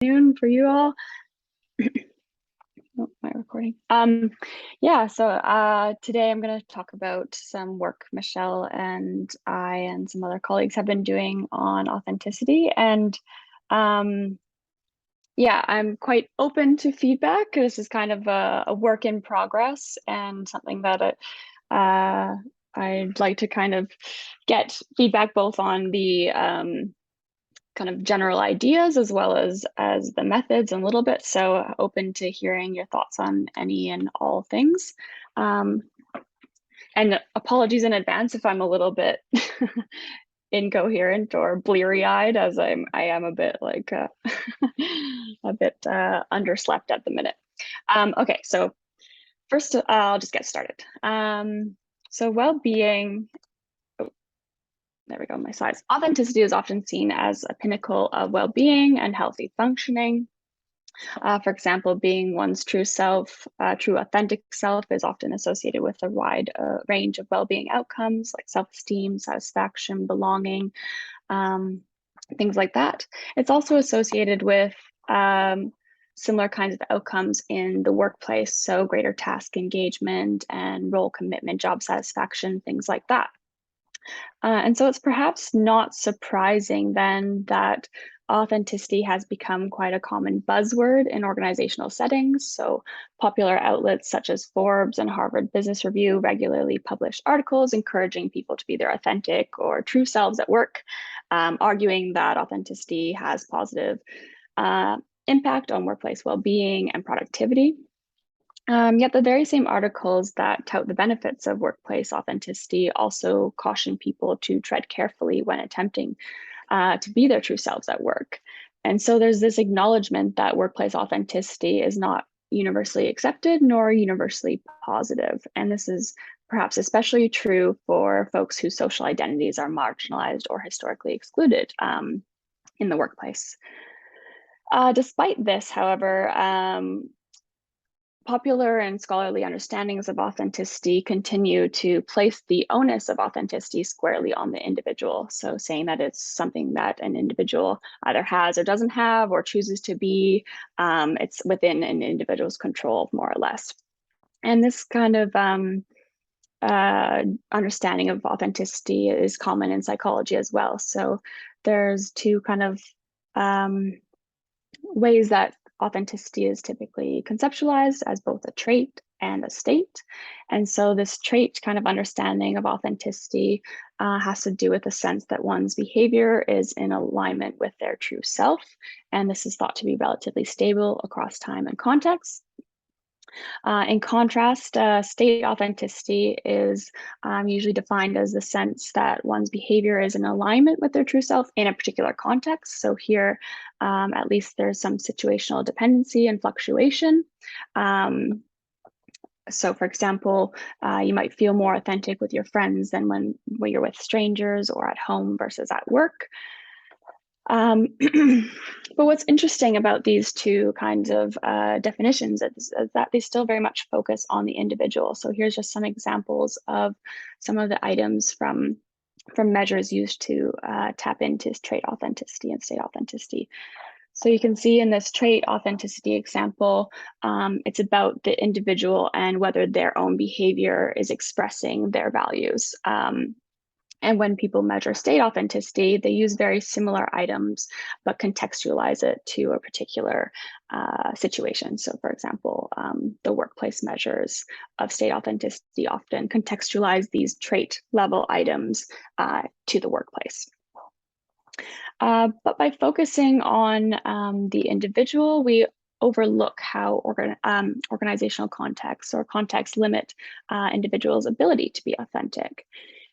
Afternoon for you all. Oh, my recording. Yeah, so today I'm going to talk about some work Michelle and I and some other colleagues have been doing on authenticity. And yeah, I'm quite open to feedback. This is kind of a work in progress and something that I'd like to kind of get feedback both on the kind of general ideas as well as the methods and a little bit. So open to hearing your thoughts on any and all things. And apologies in advance if I'm a little bit incoherent or bleary-eyed, as I am a bit like a bit underslept at the minute. Okay, so first I'll just get started. So well-being. There we go, my slides. Authenticity is often seen as a pinnacle of well-being and healthy functioning. For example, being one's true self, true authentic self is often associated with a wide range of well-being outcomes like self-esteem, satisfaction, belonging, things like that. It's also associated with similar kinds of outcomes in the workplace, so greater task engagement and role commitment, job satisfaction, things like that. And so it's perhaps not surprising then that authenticity has become quite a common buzzword in organizational settings. So popular outlets such as Forbes and Harvard Business Review regularly publish articles encouraging people to be their authentic or true selves at work, arguing that authenticity has positive impact on workplace well-being and productivity. Yet the very same articles that tout the benefits of workplace authenticity also caution people to tread carefully when attempting to be their true selves at work. And so there's this acknowledgement that workplace authenticity is not universally accepted nor universally positive. And this is perhaps especially true for folks whose social identities are marginalized or historically excluded in the workplace. Despite this, however, popular and scholarly understandings of authenticity continue to place the onus of authenticity squarely on the individual. So saying that it's something that an individual either has or doesn't have or chooses to be, it's within an individual's control, more or less. And this kind of understanding of authenticity is common in psychology as well. So there's two kind of ways that authenticity is typically conceptualized as both a trait and a state. And so this trait kind of understanding of authenticity has to do with the sense that one's behavior is in alignment with their true self. And this is thought to be relatively stable across time and context. In contrast, state authenticity is usually defined as the sense that one's behavior is in alignment with their true self in a particular context. So here, at least there's some situational dependency and fluctuation. So for example, you might feel more authentic with your friends than when you're with strangers or at home versus at work. But what's interesting about these two kinds of definitions is that they still very much focus on the individual. So here's just some examples of some of the items from measures used to tap into trait authenticity and state authenticity. So you can see in this trait authenticity example, it's about the individual and whether their own behavior is expressing their values. And when people measure state authenticity, they use very similar items, but contextualize it to a particular situation. So for example, the workplace measures of state authenticity often contextualize these trait level items to the workplace. But by focusing on the individual, we overlook how organizational contexts or contexts limit individuals' ability to be authentic.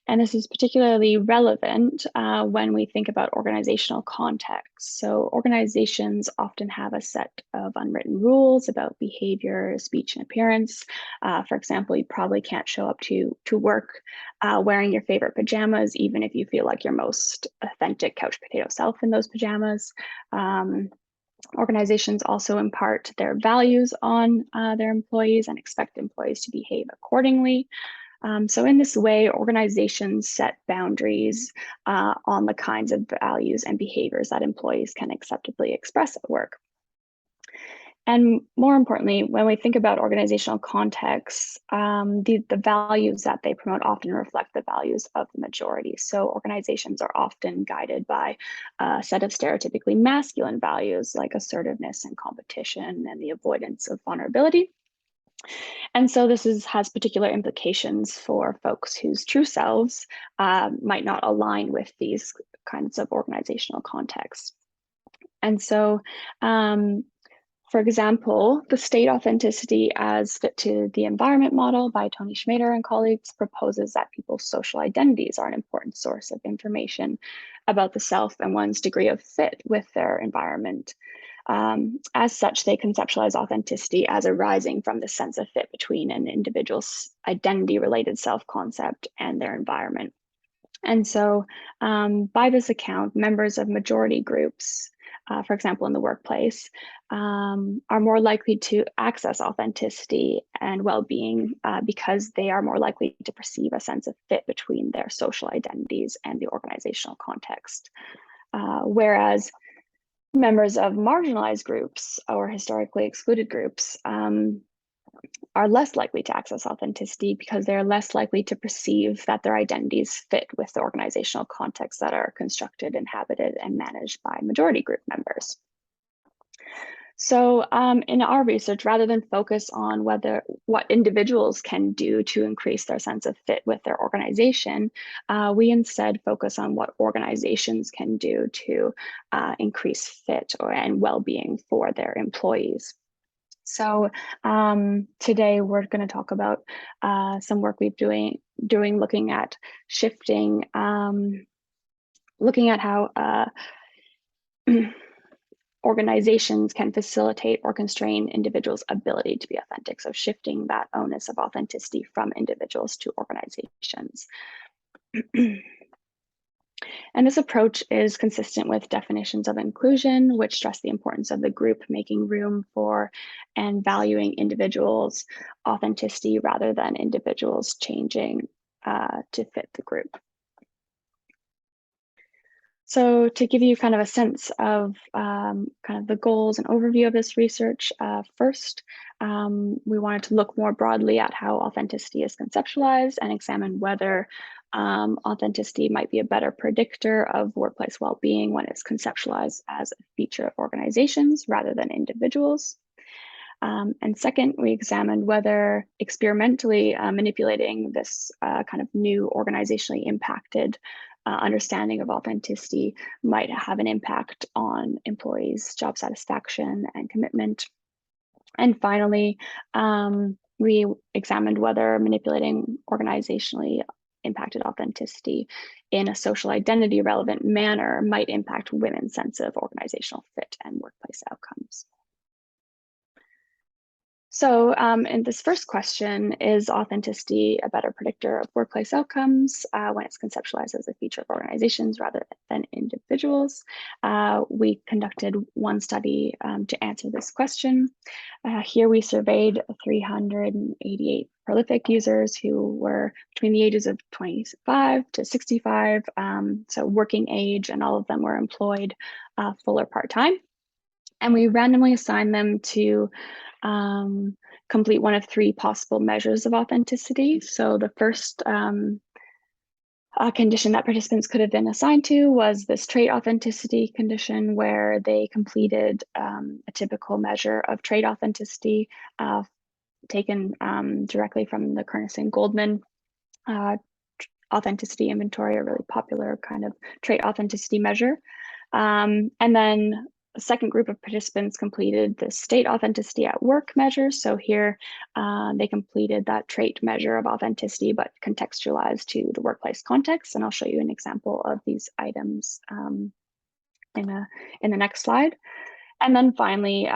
And this is particularly relevant when we think about organizational context. So organizations often have a set of unwritten rules about behavior, speech, and appearance. For example, you probably can't show up to work wearing your favorite pajamas, even if you feel like your most authentic couch potato self in those pajamas. Organizations also impart their values on their employees and expect employees to behave accordingly. So in this way, organizations set boundaries on the kinds of values and behaviors that employees can acceptably express at work. And more importantly, when we think about organizational contexts, the values that they promote often reflect the values of the majority. So organizations are often guided by a set of stereotypically masculine values like assertiveness and competition and the avoidance of vulnerability. And so this has particular implications for folks whose true selves might not align with these kinds of organizational contexts. And so, for example, the state authenticity as fit to the environment model by Tony Schmader and colleagues proposes that people's social identities are an important source of information about the self and one's degree of fit with their environment. As such, they conceptualize authenticity as arising from the sense of fit between an individual's identity-related self-concept and their environment. And so by this account, members of majority groups, for example, in the workplace, are more likely to access authenticity and well-being because they are more likely to perceive a sense of fit between their social identities and the organizational context. Whereas members of marginalized groups or historically excluded groups are less likely to access authenticity because they're less likely to perceive that their identities fit with the organizational contexts that are constructed, inhabited, and managed by majority group members. So in our research, rather than focus on what individuals can do to increase their sense of fit with their organization, we instead focus on what organizations can do to increase fit and well-being for their employees. So today we're going to talk about some work we've doing looking at shifting, looking at how organizations can facilitate or constrain individuals' ability to be authentic. So shifting that onus of authenticity from individuals to organizations. And this approach is consistent with definitions of inclusion, which stress the importance of the group making room for and valuing individuals' authenticity rather than individuals changing to fit the group. So to give you kind of a sense of kind of the goals and overview of this research, first, we wanted to look more broadly at how authenticity is conceptualized and examine whether authenticity might be a better predictor of workplace well-being when it's conceptualized as a feature of organizations rather than individuals. And second, we examined whether experimentally manipulating this kind of new organizationally impacted understanding of authenticity might have an impact on employees' job satisfaction and commitment. And finally, we examined whether manipulating organizationally impacted authenticity in a social identity relevant manner might impact women's sense of organizational fit and workplace outcomes. So in this first question, is authenticity a better predictor of workplace outcomes when it's conceptualized as a feature of organizations rather than individuals? We conducted one study to answer this question. Here we surveyed 388 prolific users who were between the ages of 25 to 65, so working age, and all of them were employed full or part-time. And we randomly assigned them to complete one of three possible measures of authenticity. So the first condition that participants could have been assigned to was this trait authenticity condition, where they completed a typical measure of trait authenticity taken directly from the Kernis and Goldman authenticity inventory, a really popular kind of trait authenticity measure. And then a second group of participants completed the state authenticity at work measure. So here they completed that trait measure of authenticity, but contextualized to the workplace context. And I'll show you an example of these items in the next slide. And then finally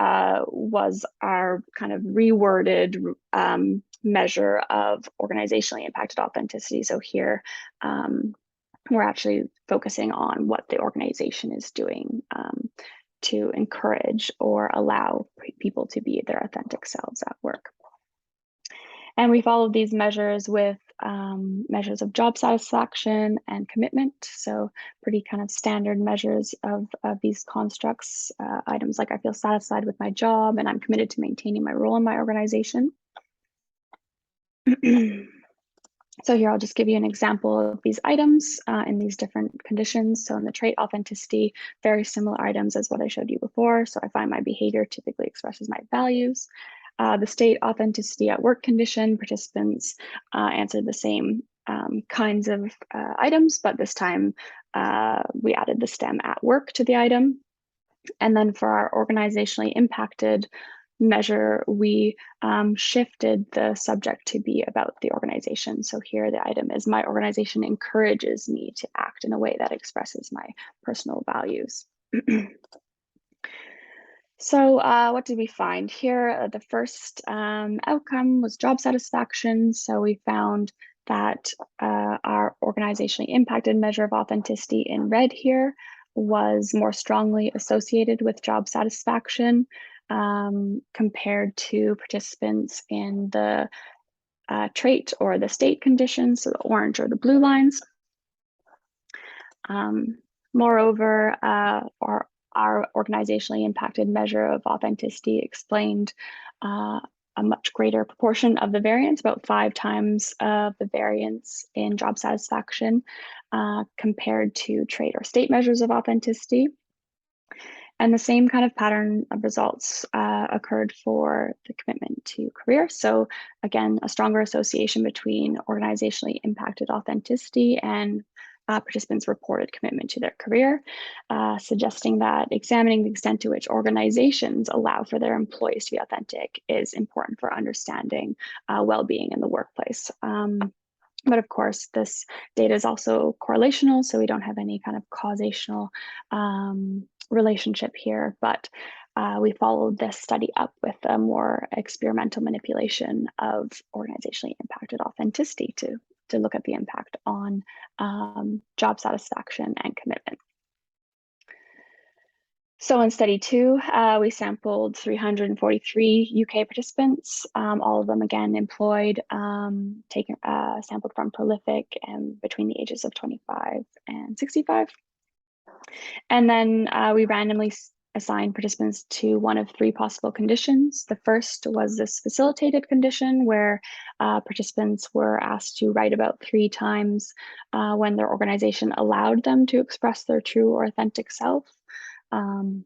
was our kind of reworded measure of organizationally impacted authenticity. So here we're actually focusing on what the organization is doing to encourage or allow people to be their authentic selves at work. And we followed these measures with measures of job satisfaction and commitment. So pretty kind of standard measures of these constructs, items like I feel satisfied with my job and I'm committed to maintaining my role in my organization. So here I'll just give you an example of these items in these different conditions. So in the trait authenticity, very similar items as what I showed you before. So I find my behavior typically expresses my values. The state authenticity at work condition, participants answered the same kinds of items, but this time we added the stem at work to the item. And then for our organizationally impacted measure, we shifted the subject to be about the organization. So here the item is, my organization encourages me to act in a way that expresses my personal values. So what did we find here? The first outcome was job satisfaction. So we found that our organizationally impacted measure of authenticity in red here was more strongly associated with job satisfaction compared to participants in the trait or the state conditions, so the orange or the blue lines. Moreover, our organizationally impacted measure of authenticity explained a much greater proportion of the variance, about 5 times of the variance in job satisfaction compared to trait or state measures of authenticity. And the same kind of pattern of results occurred for the commitment to career. So again, a stronger association between organizationally impacted authenticity and participants' reported commitment to their career, suggesting that examining the extent to which organizations allow for their employees to be authentic is important for understanding well-being in the workplace. But of course, this data is also correlational, so we don't have any kind of causational relationship here, but we followed this study up with a more experimental manipulation of organizationally impacted authenticity to look at the impact on job satisfaction and commitment. So in study 2, we sampled 343 UK participants, all of them again employed, sampled from prolific and between the ages of 25 and 65. And then we randomly assigned participants to one of 3 possible conditions. The first was this facilitated condition where participants were asked to write about 3 times when their organization allowed them to express their true or authentic self. And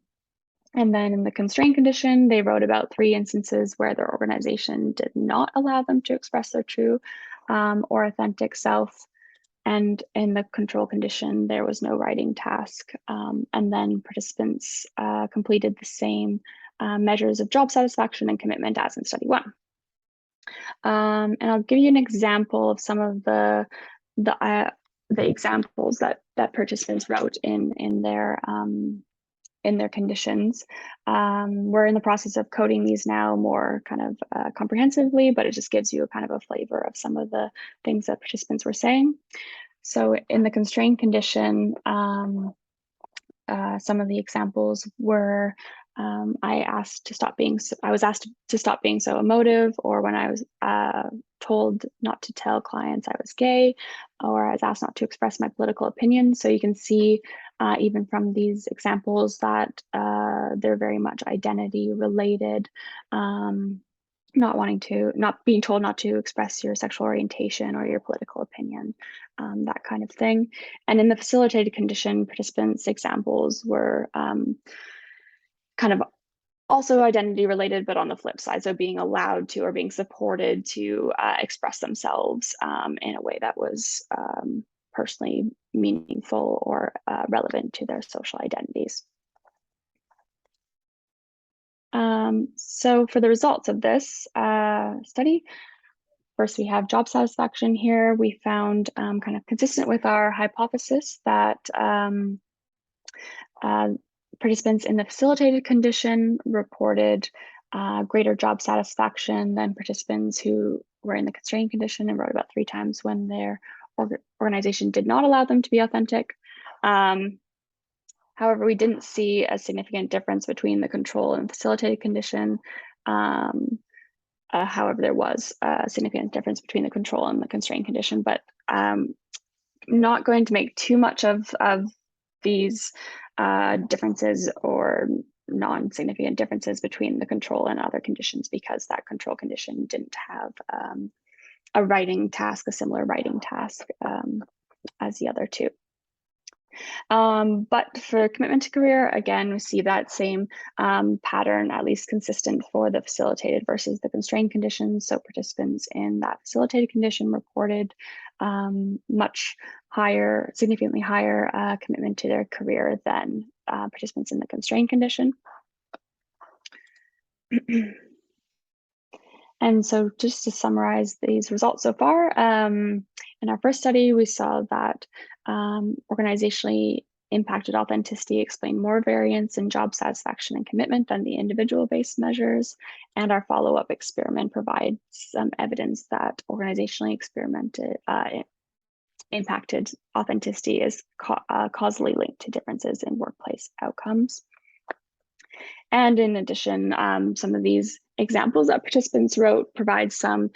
then in the constraint condition, they wrote about 3 instances where their organization did not allow them to express their true or authentic self. And in the control condition, there was no writing task. And then participants completed the same measures of job satisfaction and commitment as in study 1. And I'll give you an example of some of the examples that participants wrote in their conditions. We're in the process of coding these now more kind of comprehensively, but it just gives you a kind of a flavor of some of the things that participants were saying. So in the constrained condition, some of the examples were I was asked to stop being so emotive, or when I was told not to tell clients I was gay, or I was asked not to express my political opinion. So you can see even from these examples that they're very much identity related, not being told not to express your sexual orientation or your political opinion, that kind of thing. And in the facilitated condition, participants' examples were kind of also identity related, but on the flip side, so being allowed to or being supported to express themselves in a way that was personally meaningful or relevant to their social identities. So for the results of this study, first we have job satisfaction here. We found kind of consistent with our hypothesis that participants in the facilitated condition reported greater job satisfaction than participants who were in the constrained condition and wrote about 3 times when their organization did not allow them to be authentic. However, we didn't see a significant difference between the control and facilitated condition however, there was a significant difference between the control and the constrained condition, but not going to make too much of these differences or non-significant differences between the control and other conditions, because that control condition didn't have a writing task, a similar writing task as the other two. But for commitment to career, again, we see that same pattern, at least consistent for the facilitated versus the constrained conditions. So participants in that facilitated condition reported much higher, significantly higher commitment to their career than participants in the constrained condition. And so just to summarize these results so far, in our first study, we saw that organizationally impacted authenticity explained more variance in job satisfaction and commitment than the individual-based measures. And our follow-up experiment provides some evidence that organizationally impacted authenticity is causally linked to differences in workplace outcomes. And in addition, some of these examples that participants wrote provide some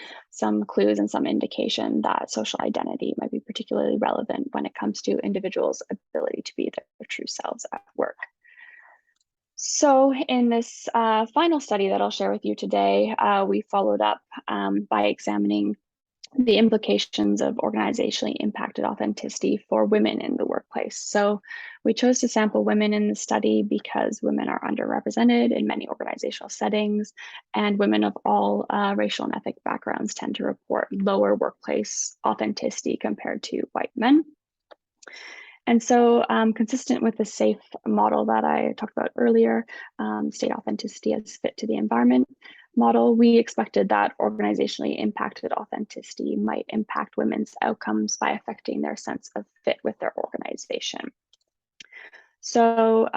clues and some indication that social identity might be particularly relevant when it comes to individuals' ability to be their true selves at work. So in this final study that I'll share with you today, we followed up by examining the implications of organizationally impacted authenticity for women in the workplace. So we chose to sample women in the study because women are underrepresented in many organizational settings, and women of all racial and ethnic backgrounds tend to report lower workplace authenticity compared to white men. And so consistent with the SAFE model that I talked about earlier, state authenticity as fit to the environment model, we expected that organizationally impacted authenticity might impact women's outcomes by affecting their sense of fit with their organization. So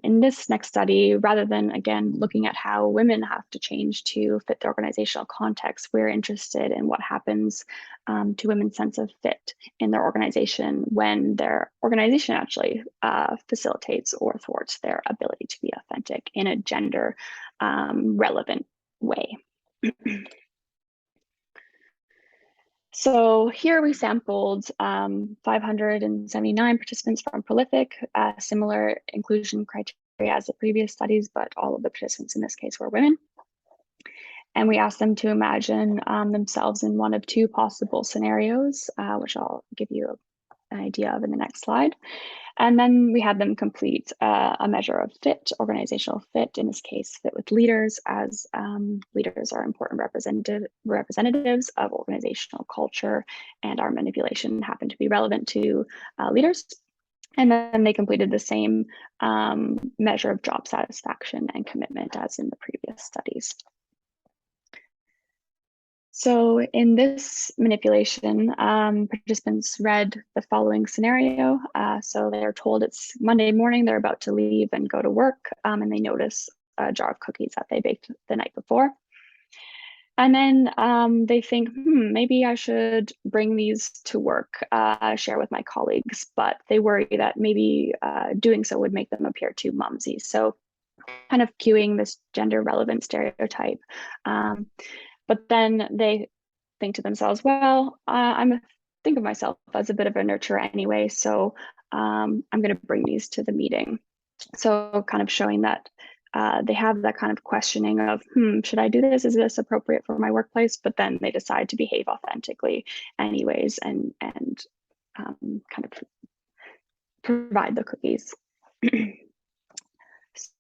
in this next study, rather than, again, looking at how women have to change to fit the organizational context, we're interested in what happens to women's sense of fit in their organization when their organization actually facilitates or thwarts their ability to be authentic in a gender relevant way. So here we sampled 579 participants from Prolific, similar inclusion criteria as the previous studies, but all of the participants in this case were women. And we asked them to imagine themselves in one of two possible scenarios, which I'll give you an idea of in the next slide. And then we had them complete a measure of fit, organizational fit, in this case, fit with leaders, as leaders are important representatives of organizational culture, and our manipulation happened to be relevant to leaders. And then they completed the same measure of job satisfaction and commitment as in the previous studies. So in this manipulation, participants read the following scenario. So they're told it's Monday morning, they're about to leave and go to work, and they notice a jar of cookies that they baked the night before. And then they think, maybe I should bring these to work, share with my colleagues, but they worry that maybe doing so would make them appear too mumsy. So kind of cueing this gender relevant stereotype. But then they think to themselves, well, think of myself as a bit of a nurturer anyway, so I'm going to bring these to the meeting. So kind of showing that they have that kind of questioning of, should I do this? Is this appropriate for my workplace? But then they decide to behave authentically anyways and kind of provide the cookies.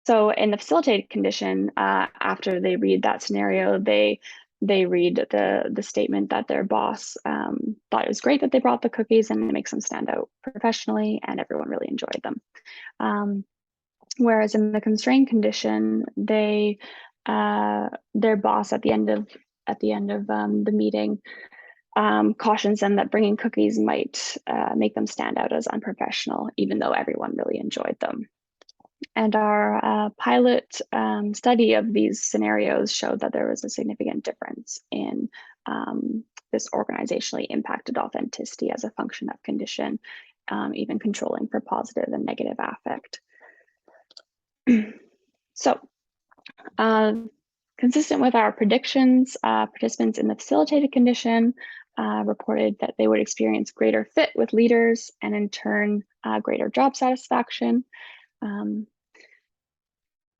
So in the facilitated condition, after they read that scenario, they read the statement that their boss thought it was great that they brought the cookies and it makes them stand out professionally, and everyone really enjoyed them. Whereas in the constrained condition, their boss at the end of the meeting cautions them that bringing cookies might make them stand out as unprofessional, even though everyone really enjoyed them. And our pilot study of these scenarios showed that there was a significant difference in this organizationally impacted authenticity as a function of condition, even controlling for positive and negative affect. So Consistent with our predictions, participants in the facilitated condition reported that they would experience greater fit with leaders and in turn, greater job satisfaction. And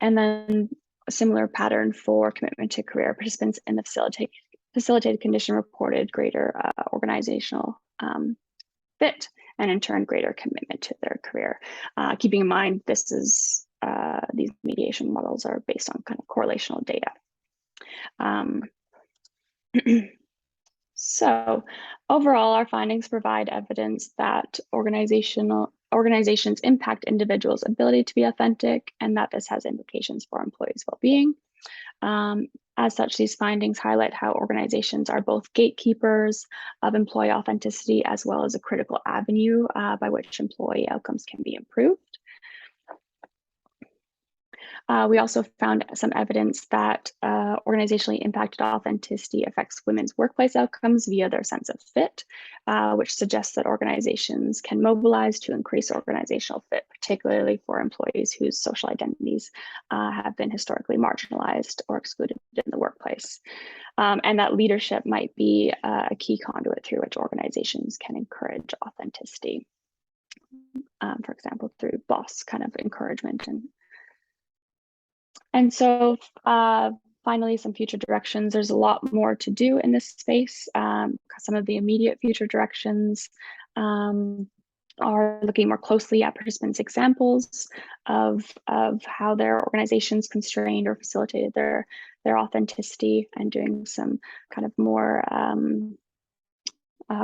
then a similar pattern for commitment to career. Participants in the facilitated condition reported greater organizational fit and in turn greater commitment to their career. Keeping in mind, this is these mediation models are based on kind of correlational data. So overall, our findings provide evidence that organizations impact individuals' ability to be authentic and that this has implications for employees' well-being. As such, these findings highlight how organizations are both gatekeepers of employee authenticity as well as a critical avenue by which employee outcomes can be improved. We also found some evidence that organizationally impacted authenticity affects women's workplace outcomes via their sense of fit, which suggests that organizations can mobilize to increase organizational fit, particularly for employees whose social identities have been historically marginalized or excluded in the workplace. And that leadership might be a key conduit through which organizations can encourage authenticity, for example, through boss kind of encouragement. And so finally, some future directions. There's a lot more to do in this space. Some of the immediate future directions are looking more closely at participants' examples of how their organizations constrained or facilitated their authenticity and doing some kind of more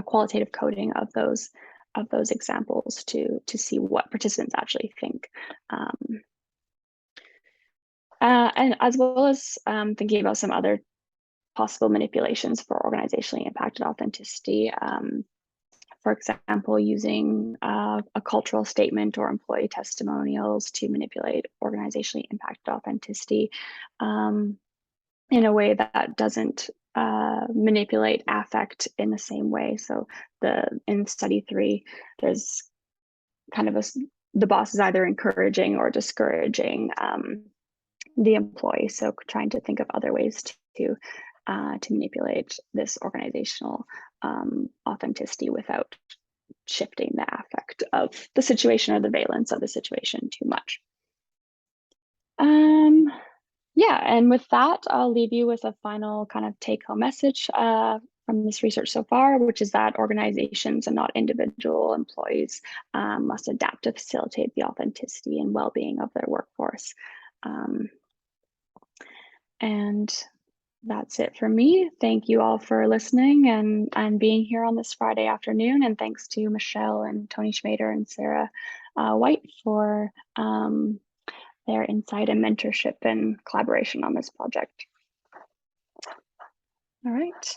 qualitative coding of those examples to see what participants actually think. And as well as thinking about some other possible manipulations for organizationally impacted authenticity. For example, using a cultural statement or employee testimonials to manipulate organizationally impacted authenticity in a way that doesn't manipulate affect in the same way. So in study 3, there's kind of the boss is either encouraging or discouraging the employee. So trying to think of other ways to manipulate this organizational authenticity without shifting the affect of the situation or the valence of the situation too much. Yeah, and with that, I'll leave you with a final kind of take-home message from this research so far, which is that organizations and not individual employees must adapt to facilitate the authenticity and well-being of their workforce. And that's it for me. Thank you all for listening and being here on this Friday afternoon. And thanks to Michelle and Tony Schmader and Sarah White for their insight and mentorship and collaboration on this project. All right.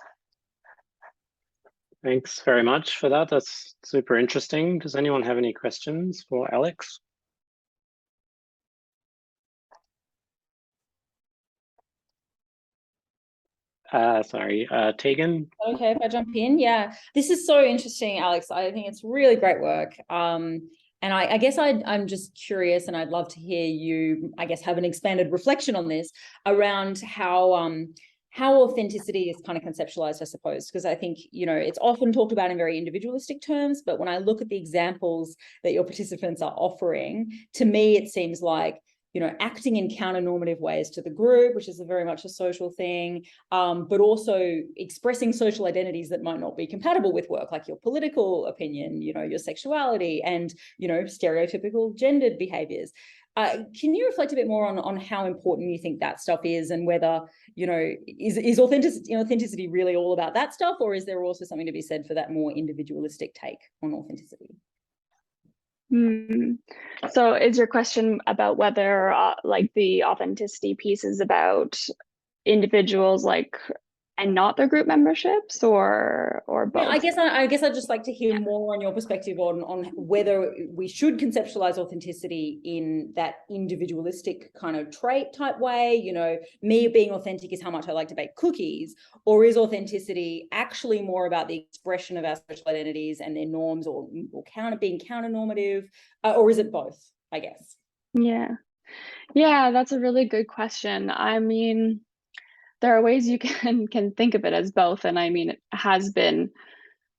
Thanks very much for that. That's super interesting. Does anyone have any questions for Alex? Sorry, Tegan. Okay, if I jump in, yeah, this is so interesting, Alex. I think it's really great work. And I guess I'm just curious, and I'd love to hear you, I guess, have an expanded reflection on this around how authenticity is kind of conceptualized, I suppose, because I think, you know, it's often talked about in very individualistic terms, but when I look at the examples that your participants are offering, to me, it seems like, you know, acting in counter-normative ways to the group, which is very much a social thing, but also expressing social identities that might not be compatible with work, like your political opinion, you know, your sexuality, and, you know, stereotypical gendered behaviors. Can you reflect a bit more on how important you think that stuff is, and whether, you know, is authenticity really all about that stuff, or is there also something to be said for that more individualistic take on authenticity? So is your question about whether like the authenticity piece is about individuals like and not their group memberships, or both? Yeah, I guess I'd just like to hear more on your perspective on whether we should conceptualize authenticity in that individualistic kind of trait type way. You know, me being authentic is how much I like to bake cookies, or is authenticity actually more about the expression of our social identities and their norms, or being counter-normative, or is it both, I guess? Yeah, that's a really good question. I mean, there are ways you can think of it as both, and I mean, it has been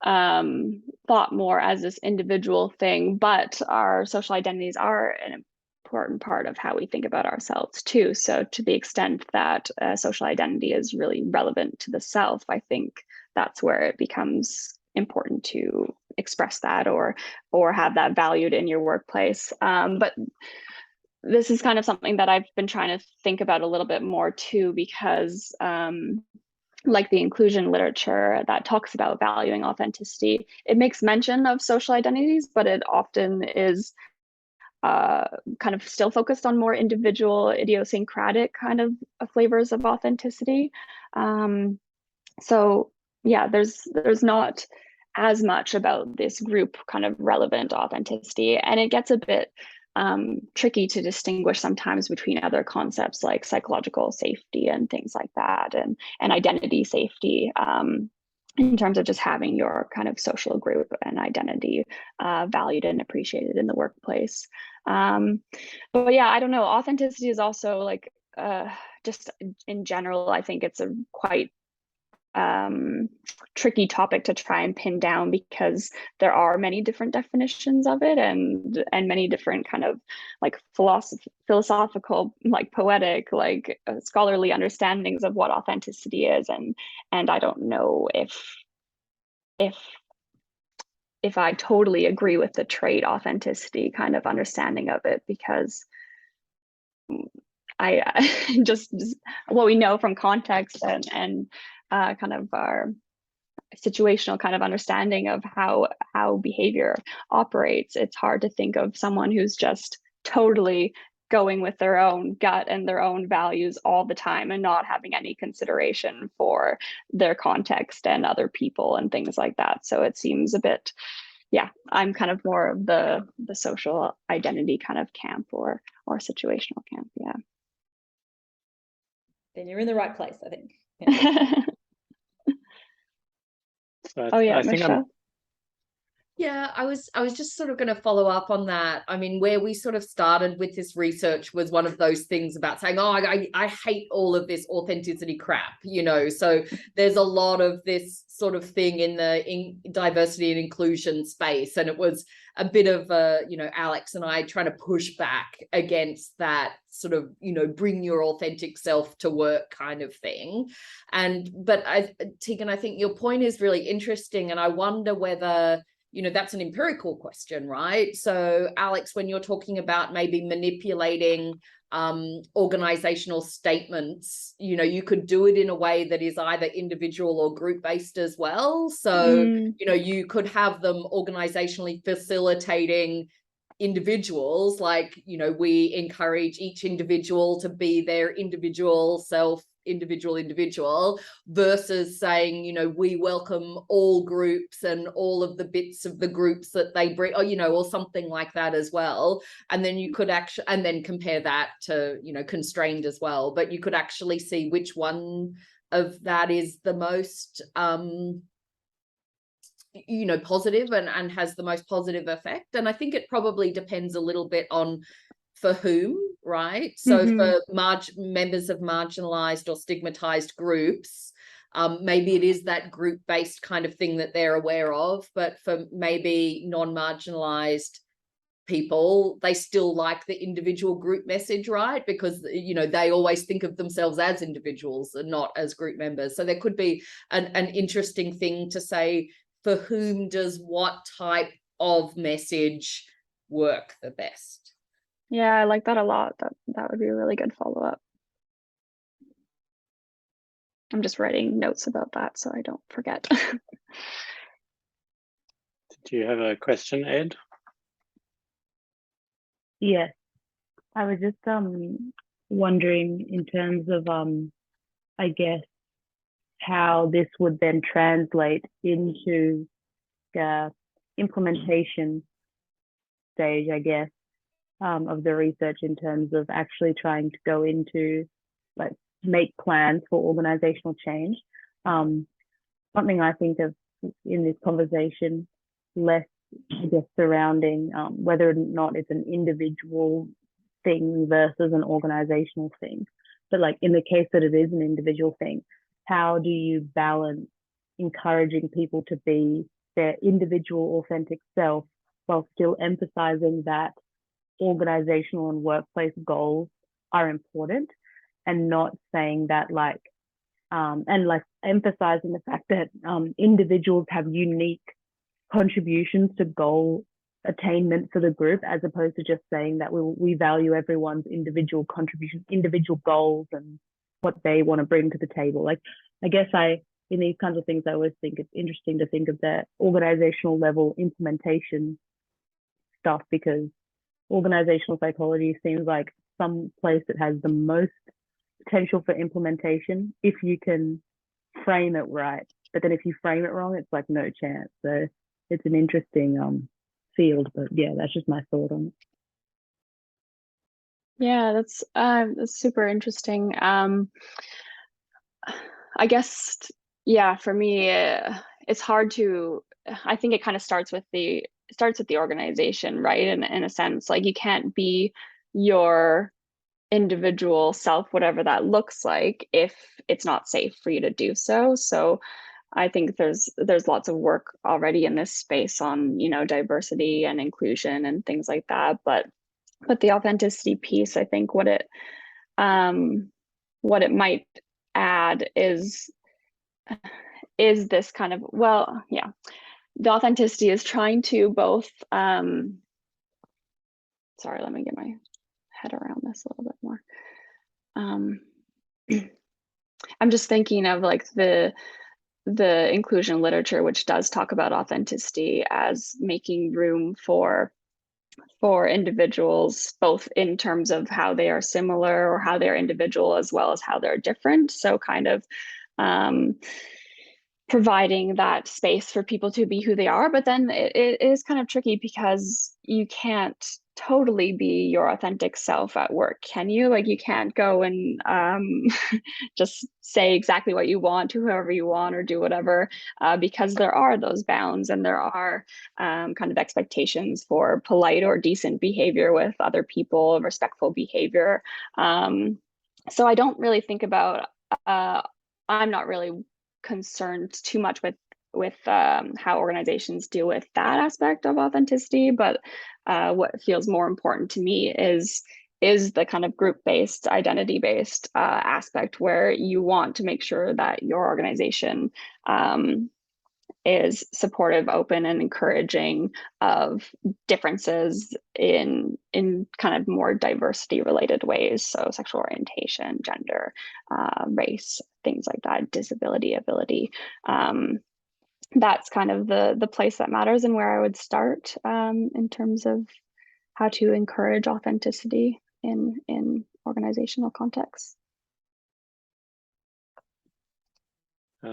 thought more as this individual thing, but our social identities are an important part of how we think about ourselves too. So to the extent that social identity is really relevant to the self, I think that's where it becomes important to express that or have that valued in your workplace. But this is kind of something that I've been trying to think about a little bit more too, because like the inclusion literature that talks about valuing authenticity, it makes mention of social identities, but it often is kind of still focused on more individual, idiosyncratic kind of flavors of authenticity. So yeah, there's not as much about this group kind of relevant authenticity, and it gets a bit tricky to distinguish sometimes between other concepts like psychological safety and things like that, and identity safety, in terms of just having your kind of social group and identity valued and appreciated in the workplace. But yeah, I don't know. Authenticity is also like just in general, I think it's a quite tricky topic to try and pin down, because there are many different definitions of it, and many different kind of like philosophical, like poetic, like scholarly understandings of what authenticity is, and I don't know if I totally agree with the trait authenticity kind of understanding of it, because I just what we know from context and kind of our situational kind of understanding of how behavior operates, it's hard to think of someone who's just totally going with their own gut and their own values all the time and not having any consideration for their context and other people and things like that. So it seems a bit, yeah, I'm kind of more of the social identity kind of camp or situational camp. Yeah. Then you're in the right place, I think. Yeah. So Oh yeah, I think Michelle. Yeah, I was just sort of going to follow up on that. I mean, where we sort of started with this research was one of those things about saying, oh, I hate all of this authenticity crap, you know. So there's a lot of this sort of thing in the diversity and inclusion space. And it was a bit of you know, Alex and I trying to push back against that sort of, you know, bring your authentic self to work kind of thing. But Tegan, I think your point is really interesting. And I wonder whether, you know, that's an empirical question, right? So Alex, when you're talking about maybe manipulating organizational statements, you know, you could do it in a way that is either individual or group based as well. So, you know, you could have them organizationally facilitating individuals, like, you know, we encourage each individual to be their individual self, individual, versus saying, you know, we welcome all groups and all of the bits of the groups that they bring, or, you know, or something like that as well. And then you could actually, and then compare that to, you know, constrained as well. But you could actually see which one of that is the most you know, positive and has the most positive effect. And I think it probably depends a little bit on for whom, right? So for members of marginalized or stigmatized groups, maybe it is that group-based kind of thing that they're aware of. But for maybe non-marginalized people, they still like the individual group message, right? Because, you know, they always think of themselves as individuals and not as group members. So there could be an interesting thing to say, for whom does what type of message work the best? Yeah, I like that a lot. That would be a really good follow-up. I'm just writing notes about that so I don't forget. Do you have a question, Ed? Yes, I was just wondering in terms of I guess how this would then translate into the implementation stage, I guess, of the research in terms of actually trying to go into, like, make plans for organizational change. Something I think of in this conversation less, I guess, surrounding whether or not it's an individual thing versus an organizational thing. but like in the case that it is an individual thing, how do you balance encouraging people to be their individual authentic self while still emphasizing that organizational and workplace goals are important, and not saying that like and like emphasizing the fact that individuals have unique contributions to goal attainment for the group, as opposed to just saying that we value everyone's individual contribution, individual goals, and what they want to bring to the table. Like, I guess in these kinds of things, I always think it's interesting to think of the organizational level implementation stuff, because organizational psychology seems like some place that has the most potential for implementation if you can frame it right. But then if you frame it wrong, it's like no chance. So it's an interesting field, but yeah, that's just my thought on it. Yeah, that's super interesting. I guess, yeah, for me, it's hard to, I think it kind of starts with the organization, right? And in a sense, like you can't be your individual self, whatever that looks like, if it's not safe for you to do so. So I think there's lots of work already in this space on, diversity and inclusion and things like that. But the authenticity piece, I think what it might add is this kind of, well, yeah, the authenticity is trying to both, sorry, let me get my head around this a little bit more. I'm just thinking of like the inclusion literature, which does talk about authenticity as making room for individuals, both in terms of how they are similar or how they're individual, as well as how they're different. So kind of providing that space for people to be who they are. But then it is kind of tricky, because you can't totally be your authentic self at work, can you? Like you can't go and just say exactly what you want to whoever you want, or do whatever, because there are those bounds, and there are kind of expectations for polite or decent behavior with other people, respectful behavior. So I don't really think about, I'm not really concerned too much with how organizations deal with that aspect of authenticity, but what feels more important to me is the kind of group-based, identity-based aspect, where you want to make sure that your organization is supportive, open, and encouraging of differences in kind of more diversity related ways. So sexual orientation, gender, race, things like that, disability, ability. That's kind of the place that matters, and where I would start in terms of how to encourage authenticity in organizational contexts.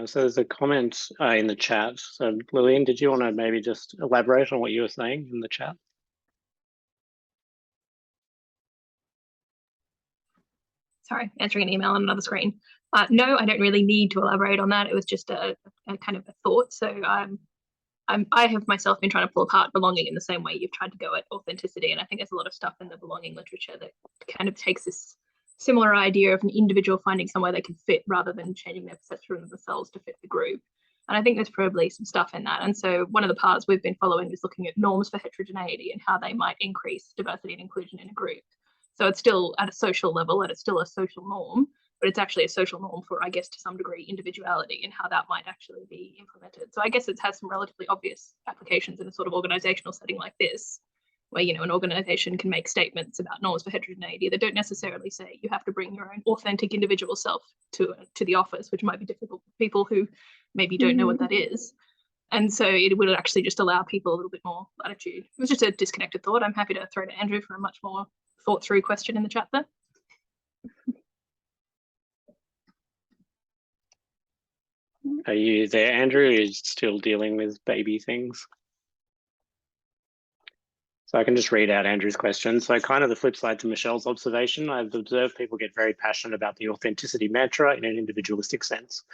So there's a comment in the chat. So Lillian, did you want to maybe just elaborate on what you were saying in the chat? Sorry, answering an email on another screen. No, I don't really need to elaborate on that. It was just a kind of a thought. So I have myself been trying to pull apart belonging in the same way you've tried to go at authenticity. And I think there's a lot of stuff in the belonging literature that kind of takes this similar idea of an individual finding somewhere they can fit, rather than changing their perception of themselves to fit the group. And I think there's probably some stuff in that. And so one of the parts we've been following is looking at norms for heterogeneity and how they might increase diversity and inclusion in a group. So it's still at a social level, and it's still a social norm, but it's actually a social norm for, I guess, to some degree, individuality, and how that might actually be implemented. So I guess it has some relatively obvious applications in a sort of organizational setting like this, where, an organization can make statements about norms for heterogeneity that don't necessarily say you have to bring your own authentic individual self to the office, which might be difficult for people who maybe don't know what that is. And so it would actually just allow people a little bit more latitude. It was just a disconnected thought. I'm happy to throw to Andrew for a much more thought through question in the chat there. Are you there, Andrew? Or are you still dealing with baby things? So I can just read out Andrew's question. So kind of the flip side to Michelle's observation, I've observed people get very passionate about the authenticity mantra in an individualistic sense.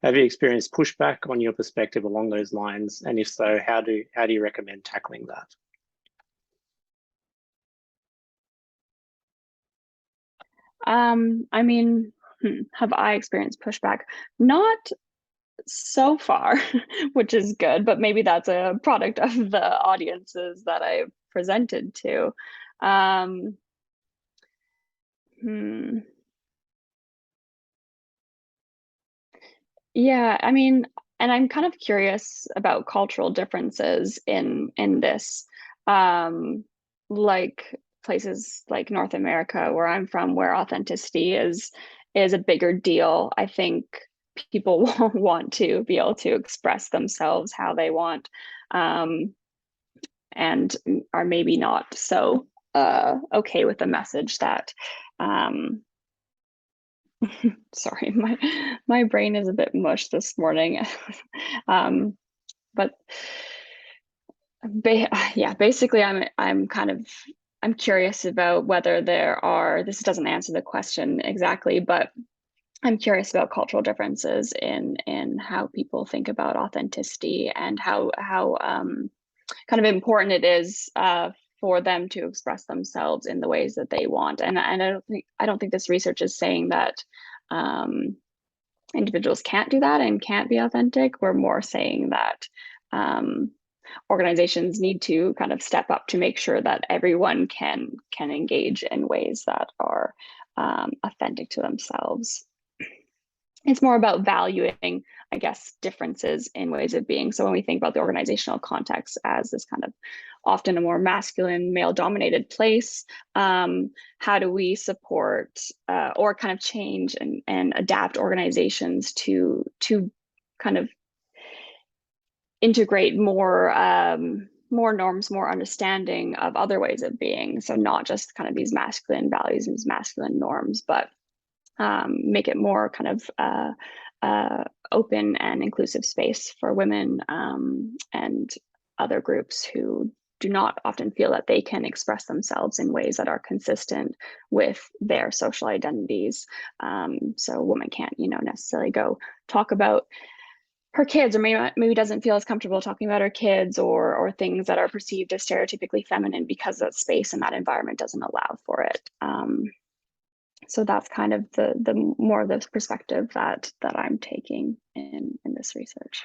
Have you experienced pushback on your perspective along those lines? And if so, how do you recommend tackling that? I mean, Have I experienced pushback? Not so far, which is good, but maybe that's a product of the audiences that I've presented to. Yeah, I mean, and I'm kind of curious about cultural differences in this. Like places like North America, where I'm from, where authenticity is a bigger deal. I think people want to be able to express themselves how they want, and are maybe not so okay with the message that sorry, my brain is a bit mush this morning. But yeah, basically I'm curious about whether there are, this doesn't answer the question exactly, but I'm curious about cultural differences in how people think about authenticity, and how kind of important it is for them to express themselves in the ways that they want. And I don't think this research is saying that individuals can't do that and can't be authentic. We're more saying that organizations need to kind of step up to make sure that everyone can engage in ways that are authentic to themselves. It's more about valuing, I guess, differences in ways of being. So when we think about the organizational context as this kind of often a more masculine, male-dominated place, how do we support or kind of change and adapt organizations to kind of integrate more norms, more understanding of other ways of being? So not just kind of these masculine values and these masculine norms, but make it more kind of open and inclusive space for women and other groups who do not often feel that they can express themselves in ways that are consistent with their social identities. So a woman can't, necessarily go talk about her kids, or maybe doesn't feel as comfortable talking about her kids or things that are perceived as stereotypically feminine, because that space and that environment doesn't allow for it. So that's kind of the more of the perspective that I'm taking in this research.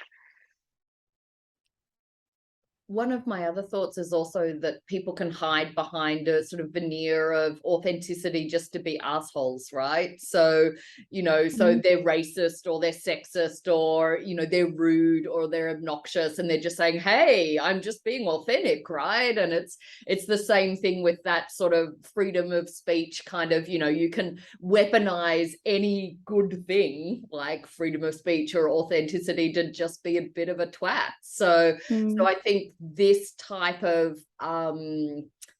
One of my other thoughts is also that people can hide behind a sort of veneer of authenticity just to be assholes, right? So, so they're racist or they're sexist or, they're rude or they're obnoxious, and they're just saying, hey, I'm just being authentic, right? And it's the same thing with that sort of freedom of speech kind of, you can weaponize any good thing like freedom of speech or authenticity to just be a bit of a twat. So I think this type of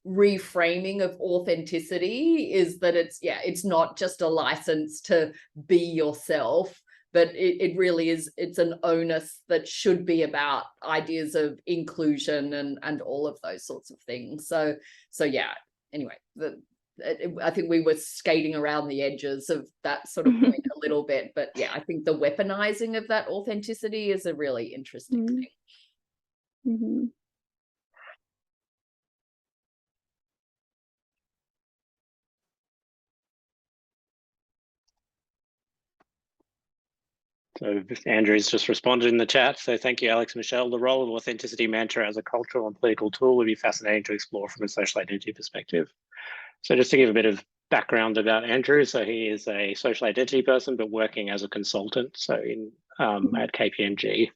reframing of authenticity is that it's not just a license to be yourself, but it really is, it's an onus that should be about ideas of inclusion and all of those sorts of things. So yeah, anyway, I think we were skating around the edges of that sort of point a little bit, but yeah, I think the weaponizing of that authenticity is a really interesting thing. Mm-hmm. So Andrew's just responded in the chat. So thank you, Alex and Michelle. The role of authenticity mantra as a cultural and political tool would be fascinating to explore from a social identity perspective. So just to give a bit of background about Andrew, so he is a social identity person, but working as a consultant, so at KPMG.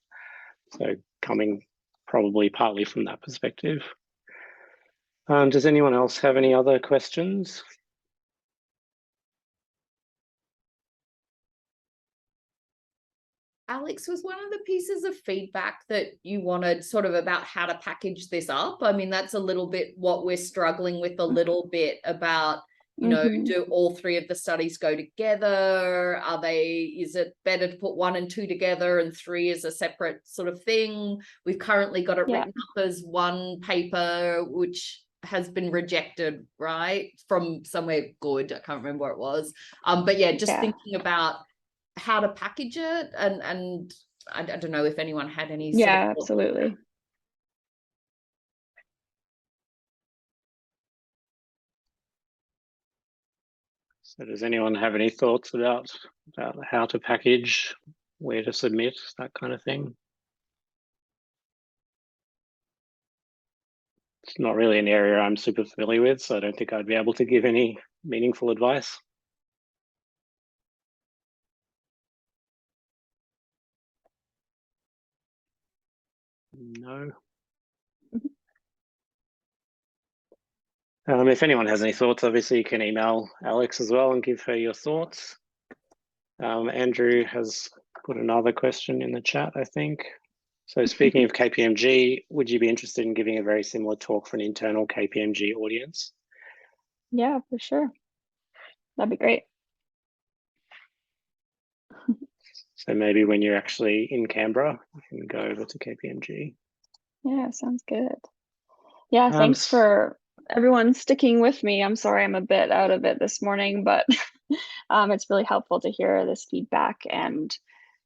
So coming probably partly from that perspective. Does anyone else have any other questions? Alex, was one of the pieces of feedback that you wanted sort of about how to package this up? I mean, that's a little bit what we're struggling with a little bit about, do all three of the studies go together? Is it better to put 1 and 2 together and 3 as a separate sort of thing? We've currently got it written up as one paper, which has been rejected, right? From somewhere good. I can't remember where it was. But yeah, just thinking about how to package it, and I don't know if anyone had any absolutely. So does anyone have any thoughts about how to package, where to submit, that kind of thing? It's not really an area I'm super familiar with, so I don't think I'd be able to give any meaningful advice. No. If anyone has any thoughts, obviously you can email Alex as well and give her your thoughts. Andrew has put another question in the chat, I think. So speaking of KPMG, would you be interested in giving a very similar talk for an internal KPMG audience? Yeah, for sure. That'd be great. So maybe when you're actually in Canberra, you can go over to KPMG. Yeah, sounds good. Yeah, thanks for everyone sticking with me. I'm sorry I'm a bit out of it this morning, but it's really helpful to hear this feedback, and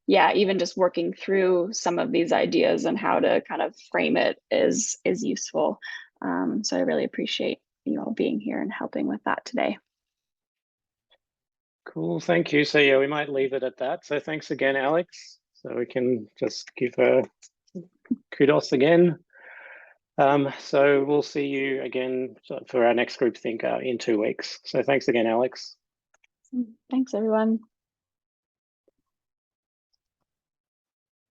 yeah, even just working through some of these ideas and how to kind of frame it is useful. So I really appreciate you all being here and helping with that today. Cool, thank you. So yeah, we might leave it at that. So thanks again, Alex. So we can just give her kudos again. So we'll see you again for our next group think in 2 weeks. So thanks again, Alex. Thanks, everyone.